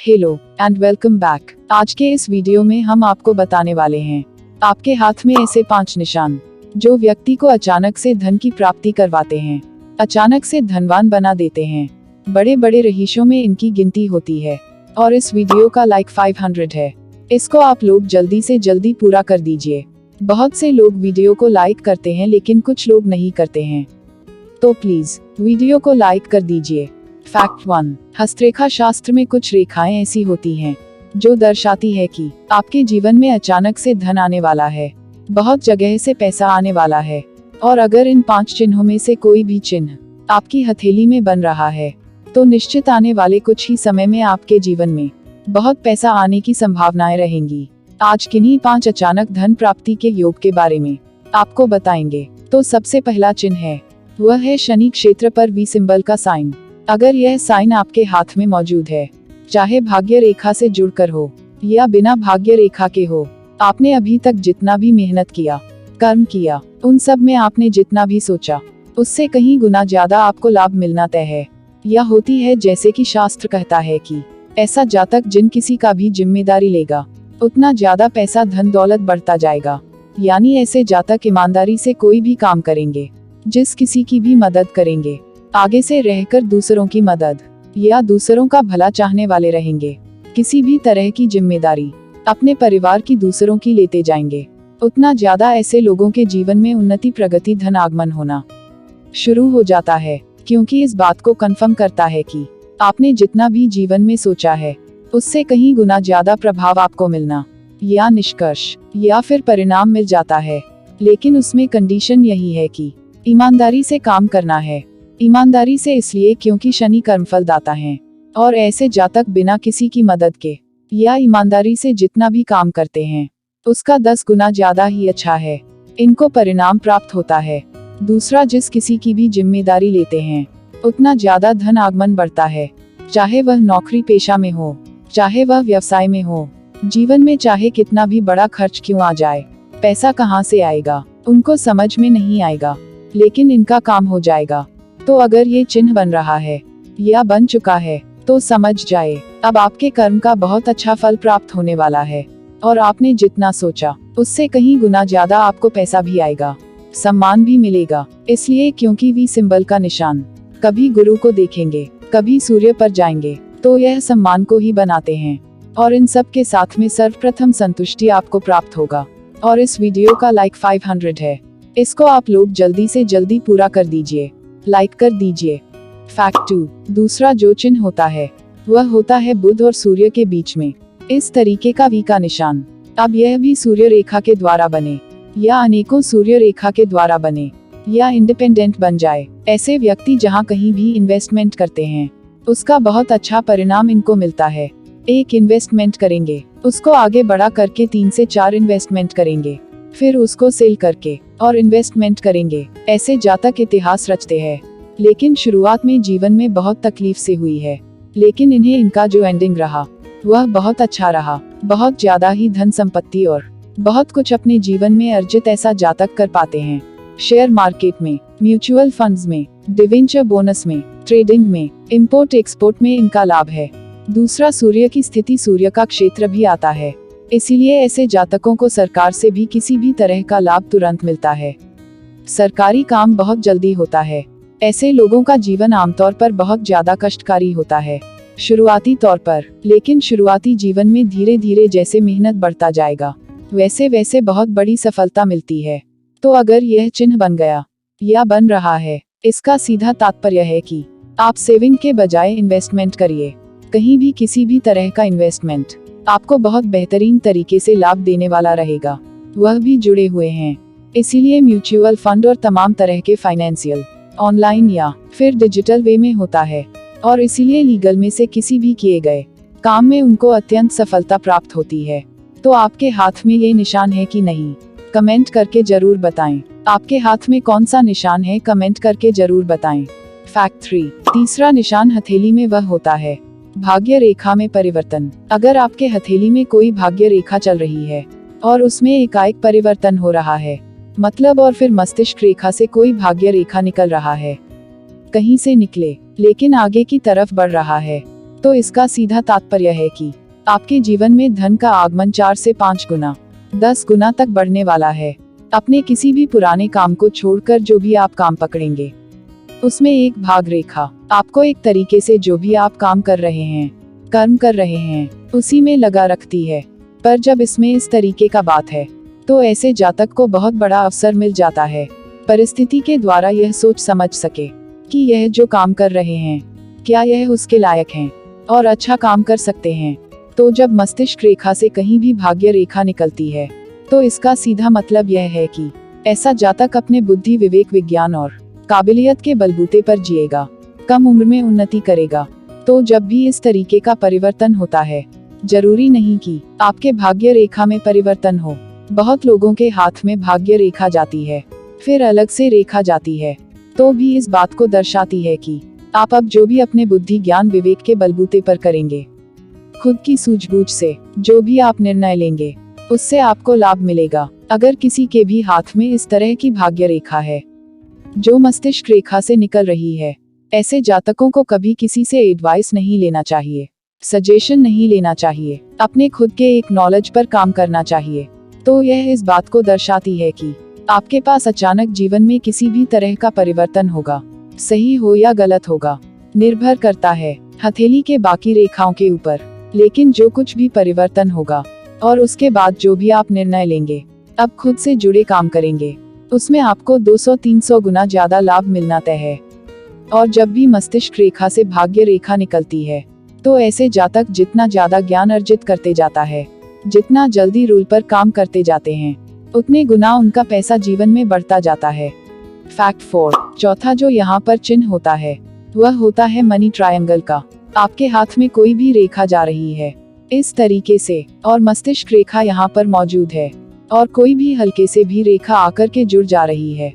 Hello and welcome back. आज के इस वीडियो में हम आपको बताने वाले हैं आपके हाथ में ऐसे 5 निशान जो व्यक्ति को अचानक से धन की प्राप्ति करवाते हैं, अचानक से धनवान बना देते हैं। बड़े बड़े रहीशों में इनकी गिनती होती है और इस वीडियो का लाइक 500 है। इसको आप लोग जल्दी से जल्दी पूरा कर दीजिए। बहुत से लोग वीडियो को लाइक करते हैं लेकिन कुछ लोग नहीं करते हैं, तो प्लीज वीडियो को लाइक कर दीजिए। फैक्ट 1। हस्तरेखा शास्त्र में कुछ रेखाएं ऐसी होती हैं जो दर्शाती है कि आपके जीवन में अचानक से धन आने वाला है, बहुत जगह से पैसा आने वाला है। और अगर इन 5 चिन्हों में से कोई भी चिन्ह आपकी हथेली में बन रहा है तो निश्चित आने वाले कुछ ही समय में आपके जीवन में बहुत पैसा आने की संभावनाएं रहेंगी। आज किन्हीं 5 अचानक धन प्राप्ति के योग के बारे में आपको बताएंगे। तो सबसे पहला चिन्ह है, वह है शनि क्षेत्र पर V सिंबल का साइन। अगर यह साइन आपके हाथ में मौजूद है, चाहे भाग्य रेखा से जुड़कर हो या बिना भाग्य रेखा के हो, आपने अभी तक जितना भी मेहनत किया, कर्म किया, उन सब में आपने जितना भी सोचा उससे कहीं गुना ज्यादा आपको लाभ मिलना तय है या होती है। जैसे कि शास्त्र कहता है कि ऐसा जातक जिन किसी का भी जिम्मेदारी लेगा उतना ज्यादा पैसा धन दौलत बढ़ता जाएगा। यानी ऐसे जातक ईमानदारी से कोई भी काम करेंगे, जिस किसी की भी मदद करेंगे, आगे से रहकर दूसरों की मदद या दूसरों का भला चाहने वाले रहेंगे। किसी भी तरह की जिम्मेदारी अपने परिवार की दूसरों की लेते जाएंगे, उतना ज्यादा ऐसे लोगों के जीवन में उन्नति, प्रगति, धन आगमन होना शुरू हो जाता है, क्योंकि इस बात को कंफर्म करता है कि आपने जितना भी जीवन में सोचा है उससे कहीं गुना ज्यादा प्रभाव आपको मिलना या निष्कर्ष या फिर परिणाम मिल जाता है। लेकिन उसमें कंडीशन यही है कि ईमानदारी से काम करना है। ईमानदारी से इसलिए क्योंकि शनि कर्मफल दाता है और ऐसे जातक बिना किसी की मदद के या ईमानदारी से जितना भी काम करते हैं उसका 10 गुना ज्यादा ही अच्छा है, इनको परिणाम प्राप्त होता है। दूसरा, जिस किसी की भी जिम्मेदारी लेते हैं उतना ज्यादा धन आगमन बढ़ता है, चाहे वह नौकरी पेशा में हो, चाहे वह व्यवसाय में हो। जीवन में चाहे कितना भी बड़ा खर्च क्यों आ जाए, पैसा कहाँ से आएगा उनको समझ में नहीं आएगा, लेकिन इनका काम हो जाएगा। तो अगर ये चिन्ह बन रहा है या बन चुका है तो समझ जाए अब आपके कर्म का बहुत अच्छा फल प्राप्त होने वाला है और आपने जितना सोचा उससे कहीं गुना ज्यादा आपको पैसा भी आएगा, सम्मान भी मिलेगा। इसलिए क्योंकि V सिंबल का निशान कभी गुरु को देखेंगे, कभी सूर्य पर जाएंगे, तो यह सम्मान को ही बनाते हैं। और इन सब के साथ में सर्वप्रथम संतुष्टि आपको प्राप्त होगा। और इस वीडियो का लाइक 500 है, इसको आप लोग जल्दी से जल्दी पूरा कर दीजिए, लाइक कर दीजिए। फैक्ट 2। दूसरा जो चिन्ह होता है वह होता है बुध और सूर्य के बीच में इस तरीके का V का निशान। अब यह भी सूर्य रेखा के द्वारा बने या अनेकों सूर्य रेखा के द्वारा बने या इंडिपेंडेंट बन जाए, ऐसे व्यक्ति जहां कहीं भी इन्वेस्टमेंट करते हैं उसका बहुत अच्छा परिणाम इनको मिलता है। एक इन्वेस्टमेंट करेंगे, उसको आगे बढ़ा करके 3 से 4 इन्वेस्टमेंट करेंगे, फिर उसको सेल करके और इन्वेस्टमेंट करेंगे। ऐसे जातक इतिहास रचते हैं, लेकिन शुरुआत में जीवन में बहुत तकलीफ से हुई है, लेकिन इन्हें इनका जो एंडिंग रहा वह बहुत अच्छा रहा। बहुत ज्यादा ही धन संपत्ति और बहुत कुछ अपने जीवन में अर्जित ऐसा जातक कर पाते हैं। शेयर मार्केट में, म्यूचुअल फंड्स में, डिवेंचर बोनस में, ट्रेडिंग में, इंपोर्ट एक्सपोर्ट में इनका लाभ है। दूसरा, सूर्य की स्थिति सूर्य का क्षेत्र भी आता है, इसीलिए ऐसे जातकों को सरकार से भी किसी भी तरह का लाभ तुरंत मिलता है। सरकारी काम बहुत जल्दी होता है। ऐसे लोगों का जीवन आमतौर पर बहुत ज्यादा कष्टकारी होता है शुरुआती तौर पर, लेकिन शुरुआती जीवन में धीरे धीरे जैसे मेहनत बढ़ता जाएगा वैसे वैसे बहुत बड़ी सफलता मिलती है। तो अगर यह चिन्ह बन गया या बन रहा है, इसका सीधा तात्पर्य है कि आप सेविंग के बजाय इन्वेस्टमेंट करिए। कहीं भी किसी भी तरह का इन्वेस्टमेंट आपको बहुत बेहतरीन तरीके से लाभ देने वाला रहेगा, वह भी जुड़े हुए हैं। इसीलिए म्यूचुअल फंड और तमाम तरह के फाइनेंशियल, ऑनलाइन या फिर डिजिटल वे में होता है, और इसीलिए लीगल में से किसी भी किए गए काम में उनको अत्यंत सफलता प्राप्त होती है। तो आपके हाथ में ये निशान है कि नहीं, कमेंट करके जरूर बताएं। आपके हाथ में कौन सा निशान है, कमेंट करके जरूर बताएं। फैक्ट 3। तीसरा निशान हथेली में वह होता है भाग्य रेखा में परिवर्तन। अगर आपके हथेली में कोई भाग्य रेखा चल रही है और उसमें एकाएक परिवर्तन हो रहा है, मतलब और फिर मस्तिष्क रेखा से कोई भाग्य रेखा निकल रहा है, कहीं से निकले लेकिन आगे की तरफ बढ़ रहा है, तो इसका सीधा तात्पर्य है कि आपके जीवन में धन का आगमन 4 से 5 गुना 10 गुना तक बढ़ने वाला है। अपने किसी भी पुराने काम को छोड़कर जो भी आप काम पकड़ेंगे उसमें एक भाग रेखा आपको एक तरीके से जो भी आप काम कर रहे हैं, कर्म कर रहे हैं, उसी में लगा रखती है। पर जब इसमें इस तरीके का बात है तो ऐसे जातक को बहुत बड़ा अवसर मिल जाता है, परिस्थिति के द्वारा यह सोच समझ सके कि यह जो काम कर रहे हैं क्या यह उसके लायक हैं और अच्छा काम कर सकते हैं। तो जब मस्तिष्क रेखा से कहीं भी भाग्य रेखा निकलती है तो इसका सीधा मतलब यह है कि ऐसा जातक अपने बुद्धि, विवेक, विज्ञान और काबिलियत के बलबूते पर जिएगा, कम उम्र में उन्नति करेगा। तो जब भी इस तरीके का परिवर्तन होता है, जरूरी नहीं कि आपके भाग्य रेखा में परिवर्तन हो। बहुत लोगों के हाथ में भाग्य रेखा जाती है, फिर अलग से रेखा जाती है, तो भी इस बात को दर्शाती है कि आप अब जो भी अपने बुद्धि, ज्ञान, विवेक के बलबूते पर करेंगे, खुद की सूझबूझ से जो भी आप निर्णय लेंगे, उससे आपको लाभ मिलेगा। अगर किसी के भी हाथ में इस तरह की भाग्य रेखा है जो मस्तिष्क रेखा से निकल रही है, ऐसे जातकों को कभी किसी से एडवाइस नहीं लेना चाहिए, सजेशन नहीं लेना चाहिए, अपने खुद के एक नॉलेज पर काम करना चाहिए। तो यह इस बात को दर्शाती है कि आपके पास अचानक जीवन में किसी भी तरह का परिवर्तन होगा, सही हो या गलत होगा, निर्भर करता है हथेली के बाकी रेखाओं के ऊपर। लेकिन जो कुछ भी परिवर्तन होगा और उसके बाद जो भी आप निर्णय लेंगे, अब खुद से जुड़े काम करेंगे, उसमें आपको 200-300 गुना ज्यादा लाभ मिलना तय है। और जब भी मस्तिष्क रेखा से भाग्य रेखा निकलती है तो ऐसे जातक जितना ज्यादा ज्ञान अर्जित करते जाता है, जितना जल्दी रूल पर काम करते जाते हैं, उतने गुना उनका पैसा जीवन में बढ़ता जाता है। फैक्ट 4, चौथा जो यहाँ पर चिन्ह होता है वह होता है मनी ट्रायंगल का। आपके हाथ में कोई भी रेखा जा रही है इस तरीके से और मस्तिष्क रेखा यहाँ पर मौजूद है और कोई भी हल्के से भी रेखा आकर के जुड़ जा रही है,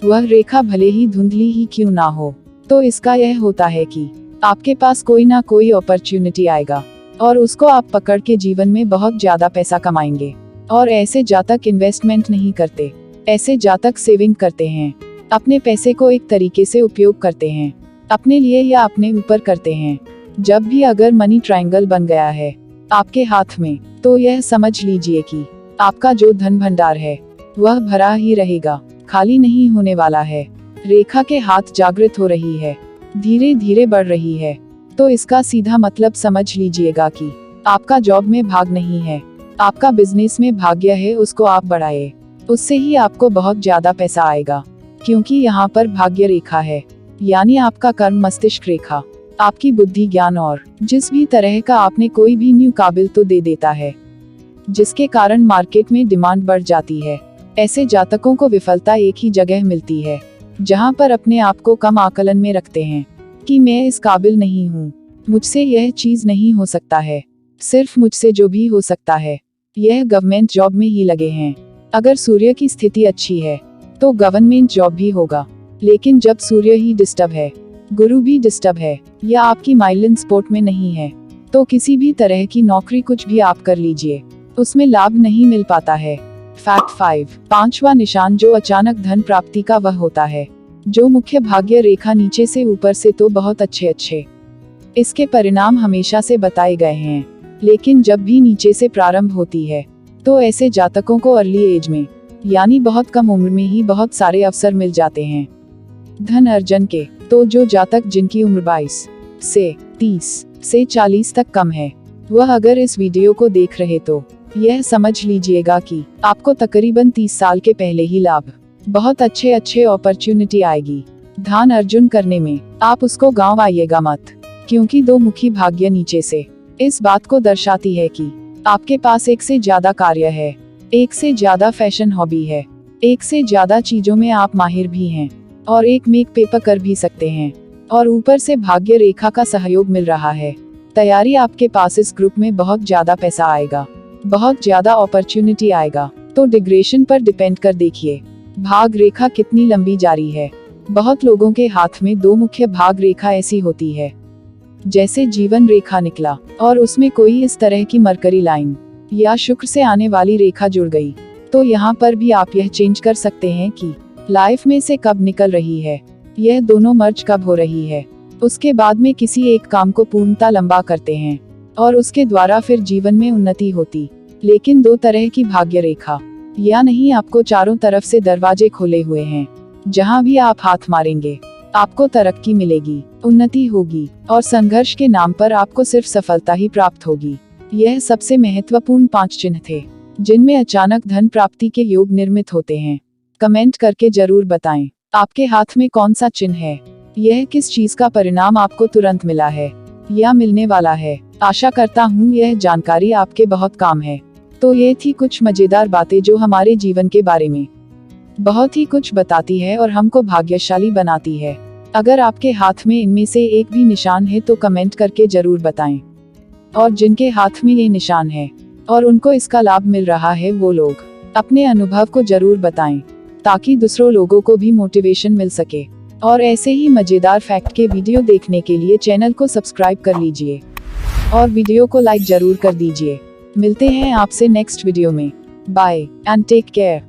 वह रेखा भले ही धुंधली ही क्यों ना हो, तो इसका यह होता है कि आपके पास कोई ना कोई अपॉर्चुनिटी आएगा और उसको आप पकड़ के जीवन में बहुत ज्यादा पैसा कमाएंगे। और ऐसे जातक इन्वेस्टमेंट नहीं करते, ऐसे जातक सेविंग करते हैं, अपने पैसे को एक तरीके से उपयोग करते हैं, अपने लिए या अपने ऊपर करते हैं। जब भी अगर मनी ट्रायंगल बन गया है आपके हाथ में, तो यह समझ लीजिए कि आपका जो धन भंडार है वह भरा ही रहेगा, खाली नहीं होने वाला है। रेखा के हाथ जागृत हो रही है, धीरे धीरे बढ़ रही है, तो इसका सीधा मतलब समझ लीजिएगा कि आपका जॉब में भाग नहीं है, आपका बिजनेस में भाग्य है, उसको आप बढ़ाए, उससे ही आपको बहुत ज्यादा पैसा आएगा। क्योंकि यहाँ पर भाग्य रेखा है, यानी आपका कर्म मस्तिष्क रेखा आपकी बुद्धि, ज्ञान और जिस भी तरह का आपने कोई भी न्यू काबिल तो दे देता है, जिसके कारण मार्केट में डिमांड बढ़ जाती है। ऐसे जातकों को विफलता एक ही जगह मिलती है, जहां पर अपने आप को कम आकलन में रखते हैं कि मैं इस काबिल नहीं हूँ, मुझसे यह चीज नहीं हो सकता है, सिर्फ मुझसे जो भी हो सकता है यह गवर्नमेंट जॉब में ही लगे हैं। अगर सूर्य की स्थिति अच्छी है तो गवर्नमेंट जॉब भी होगा, लेकिन जब सूर्य ही डिस्टर्ब है, गुरु भी डिस्टर्ब है, या आपकी माइलन स्पोर्ट में नहीं है, तो किसी भी तरह की नौकरी कुछ भी आप कर लीजिए, उसमें लाभ नहीं मिल पाता है। फैक्ट 5, पांचवा निशान जो अचानक धन प्राप्ति का वह होता है जो मुख्य भाग्य रेखा नीचे से ऊपर से तो बहुत अच्छे इसके परिणाम हमेशा से बताए गए हैं, लेकिन जब भी नीचे से प्रारंभ होती है तो ऐसे जातकों को अर्ली एज में, यानी बहुत कम उम्र में ही बहुत सारे अवसर मिल जाते हैं धन अर्जन के। तो जो जातक जिनकी उम्र 22 से 30 से 40 तक कम है, वह अगर इस वीडियो को देख रहे तो यह समझ लीजिएगा कि आपको तकरीबन 30 साल के पहले ही लाभ, बहुत अच्छे अपॉर्चुनिटी आएगी धन अर्जन करने में। आप उसको गांव आइएगा मत, क्योंकि 2 मुखी भाग्य नीचे से इस बात को दर्शाती है कि आपके पास एक से ज्यादा कार्य है, एक से ज्यादा फैशन हॉबी है, एक से ज्यादा चीजों में आप माहिर भी हैं और एक मेक पेपर कर भी सकते हैं, और ऊपर से भाग्य रेखा का सहयोग मिल रहा है। तैयारी आपके पास, इस ग्रुप में बहुत ज्यादा पैसा आएगा, बहुत ज्यादा अपॉर्चुनिटी आएगा। तो डिग्रेशन पर डिपेंड कर देखिए भाग रेखा कितनी लंबी जारी है। बहुत लोगों के हाथ में 2 मुख्य भाग रेखा ऐसी होती है जैसे जीवन रेखा निकला और उसमें कोई इस तरह की मरकरी लाइन या शुक्र से आने वाली रेखा जुड़ गई, तो यहाँ पर भी आप यह चेंज कर सकते हैं कि लाइफ में से कब निकल रही है, यह दोनों मर्ज कब हो रही है, उसके बाद में किसी एक काम को पूर्णता लंबा करते हैं और उसके द्वारा फिर जीवन में उन्नति होती। लेकिन 2 तरह की भाग्य रेखा या नहीं, आपको चारों तरफ से दरवाजे खोले हुए हैं। जहां भी आप हाथ मारेंगे आपको तरक्की मिलेगी, उन्नति होगी और संघर्ष के नाम पर आपको सिर्फ सफलता ही प्राप्त होगी। यह सबसे महत्वपूर्ण 5 चिन्ह थे जिनमें अचानक धन प्राप्ति के योग निर्मित होते हैं। कमेंट करके जरूर बताएं आपके हाथ में कौन सा चिन्ह है। यह किस चीज का परिणाम आपको तुरंत मिला है या मिलने वाला है। आशा करता हूँ यह जानकारी आपके बहुत काम है। तो ये थी कुछ मजेदार बातें जो हमारे जीवन के बारे में बहुत ही कुछ बताती है और हमको भाग्यशाली बनाती है। अगर आपके हाथ में इनमें से एक भी निशान है तो कमेंट करके जरूर बताएं। और जिनके हाथ में ये निशान है और उनको इसका लाभ मिल रहा है, वो लोग अपने अनुभव को जरूर बताएं ताकि दूसरों लोगों को भी मोटिवेशन मिल सके। और ऐसे ही मजेदार फैक्ट के वीडियो देखने के लिए चैनल को सब्सक्राइब कर लीजिए और वीडियो को लाइक जरूर कर दीजिए। मिलते हैं आपसे नेक्स्ट वीडियो में। Bye and take care.